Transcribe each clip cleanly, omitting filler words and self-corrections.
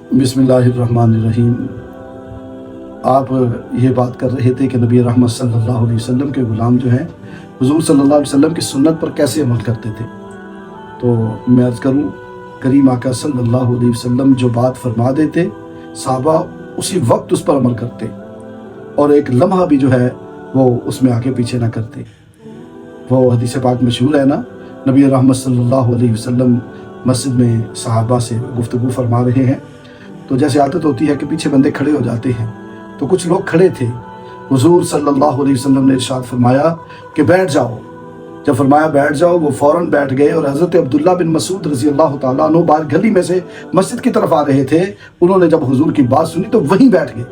बिस्मिल्लाहिर्रहमानिर्रहीम। आप ये बात कर रहे थे कि नबी रहमत सल्लल्लाहु अलैहि वसल्लम के ग़ुलाम जो हैं हुज़ूर सल्लल्लाहु अलैहि वसल्लम की सुन्नत पर कैसे अमल करते थे। तो मैं अर्ज़ करूँ, करीम आका सल्लल्लाहु अलैहि वसल्लम जो बात फरमा देते, सहाबा उसी वक्त उस पर अमल करते और एक लम्हा भी जो है वो उसमें आगे पीछे ना करते। वो हदीस पाक मशहूर है ना, नबी रहमत सल्लल्लाहु अलैहि वसल्लम मस्जिद में सहाबा से गुफ्तगू फरमा रहे हैं, तो जैसे आदत होती है कि पीछे बंदे खड़े हो जाते हैं, तो कुछ लोग खड़े थे। हुज़ूर सल्लल्लाहु अलैहि वसल्लम ने इरशाद फरमाया कि बैठ जाओ। जब फरमाया बैठ जाओ, वो फ़ौरन बैठ गए और हज़रत अब्दुल्ला बिन मसूद रज़ी अल्लाह ताला अन्हु बाहर गली में से मस्जिद की तरफ आ रहे थे। उन्होंने जब हुज़ूर की बात सुनी तो वहीं बैठ गए।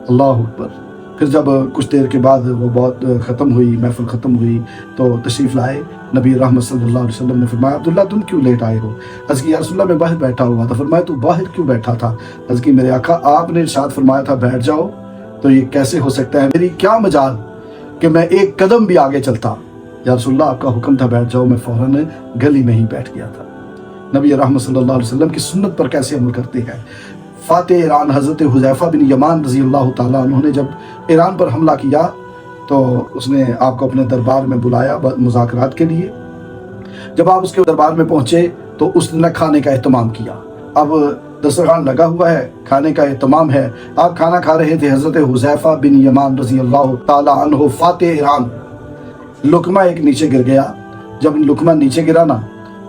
अल्लाह अकबर। फिर जब कुछ देर के बाद वो बहुत ख़त्म हुई, महफ़िल ख़त्म हुई, तो तशरीफ़ लाए। नबी रहमत सल्लल्लाहु अलैहि वसल्लम ने फरमाया, अब्दुल्ला तुम क्यों लेट आए हो? अर्ज़ की या रसूलल्लाह मैं बाहर बैठा हुआ था। फरमाया तू बाहर क्यों बैठा था? अर्ज़ की मेरे आका आपने इरशाद फरमाया था बैठ जाओ, तो ये कैसे हो सकता है? मेरी क्या मजाल कि मैं एक कदम भी आगे चलता। या रसूलल्लाह आपका हुक्म था बैठ जाओ, मैं फ़ौरन गली में ही बैठ गया था। नबी रहमत सल्लल्लाहु अलैहि वसल्लम की सुन्नत पर कैसे अमल करते हैं। फ़ातिह ईरान हज़रत हुज़ैफ़ा बिन यमान रज़ी अल्लाह ताला अन्हु ने जब ईरान पर हमला किया तो उसने आपको अपने दरबार में बुलाया मुज़ाकरात के लिए। जब आप उसके दरबार में पहुँचे तो उसने खाने का एहतमाम किया। अब दस्तरखान लगा हुआ है, खाने का एहतमाम है, आप खाना खा रहे थे। हज़रत हुज़ैफ़ा बिन यमान रज़ी अल्लाह ताला अन्हु फ़ातिह ईरान, लुकमा एक नीचे गिर गया। जब लुकमा नीचे गिरा ना,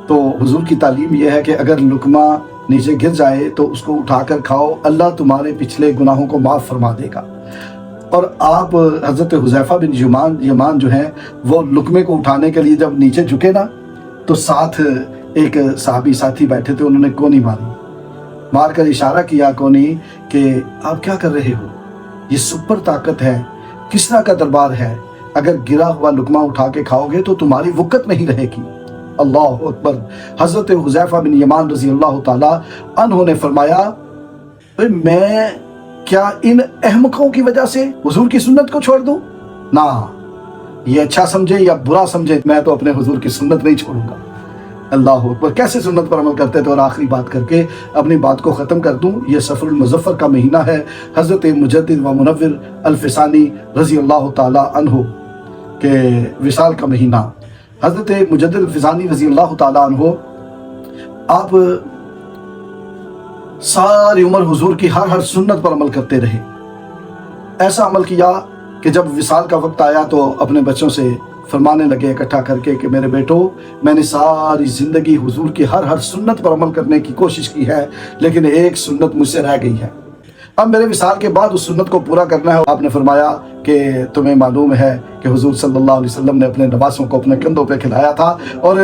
तो हुज़ूर की तालीम यह है कि अगर लुकमा नीचे गिर जाए तो उसको उठाकर खाओ, अल्लाह तुम्हारे पिछले गुनाहों को माफ़ फरमा देगा। और आप हज़रत हुज़ैफ़ा बिन यमान जो हैं वो लुकमे को उठाने के लिए जब नीचे झुके ना, तो साथ एक सहाबी साथी बैठे थे, उन्होंने कोनी मार कर इशारा किया कोनी कि आप क्या कर रहे हो, ये सुपर ताकत है, किसरा का दरबार है, अगर गिरा हुआ लुकमा उठा के खाओगे तो तुम्हारी वक़्त नहीं रहेगी। अल्लाह अकबर। हज़रत हुज़ैफ़ा बिन यमान रज़ी अल्लाह ताला अन्हु ने फरमाया, मैं क्या इन अहमकों की वजह से हुज़ूर की सुन्नत को छोड़ दूं? ना, ये अच्छा समझे या बुरा समझे, मैं तो अपने हुज़ूर की सुन्नत नहीं छोड़ूंगा। अल्लाह अकबर। कैसे सुन्नत पर अमल करते थे। और आखिरी बात करके अपनी बात को ख़त्म कर दूं, ये सफ़रुल मुज़फ़्फ़र का महीना है। हज़रत मुजद्दिद व मुनव्विर अल-फ़िसानी रज़ी अल्लाह ताला अन्हु के विसाल का महीना। हज़रत मुजद्दिद अल-फ़िसानी रज़ी अल्लाह ताला अन्हु, आप सारी उम्र हुज़ूर की हर सुन्नत पर अमल करते रहे। ऐसा अमल किया कि जब विसाल का वक्त आया तो अपने बच्चों से फरमाने लगे इकट्ठा करके कि मेरे बेटो, मैंने सारी ज़िंदगी हुज़ूर की हर सुन्नत पर अमल करने की कोशिश की है, लेकिन एक सुन्नत मुझसे रह गई है। अब मेरे विसाल के बाद उस सुन्नत को पूरा करना है। आपने फरमाया कि तुम्हें मालूम है कि हुज़ूर सल्लल्लाहु अलैहि वसल्लम ने अपने नवासों को अपने कंधों पे खिलाया था, और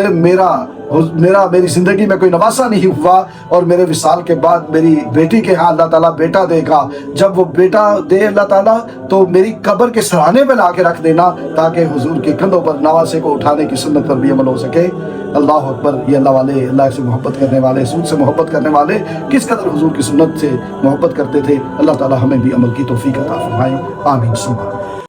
मेरी ज़िंदगी में कोई नवासा नहीं हुआ, और मेरे विसाल के बाद मेरी बेटी के यहाँ अल्लाह ताला बेटा देगा। जब वो बेटा दे अल्लाह ताला, तो मेरी कब्र के सराहने पे ला के रख देना, ताकि हुज़ूर के कंधों पर नवासे को उठाने की सुन्नत पर भी अमल हो सके। अल्लाह अकबर। ये अल्लाह वाले, अल्लाह से मोहब्बत करने वाले, सूद से मोहब्बत करने वाले किस कदर हुज़ूर की सुन्नत से मोहब्बत करते थे। अल्लाह ताला हमें भी अमल की तौफीक अता फरमाए। आमीन सुमा।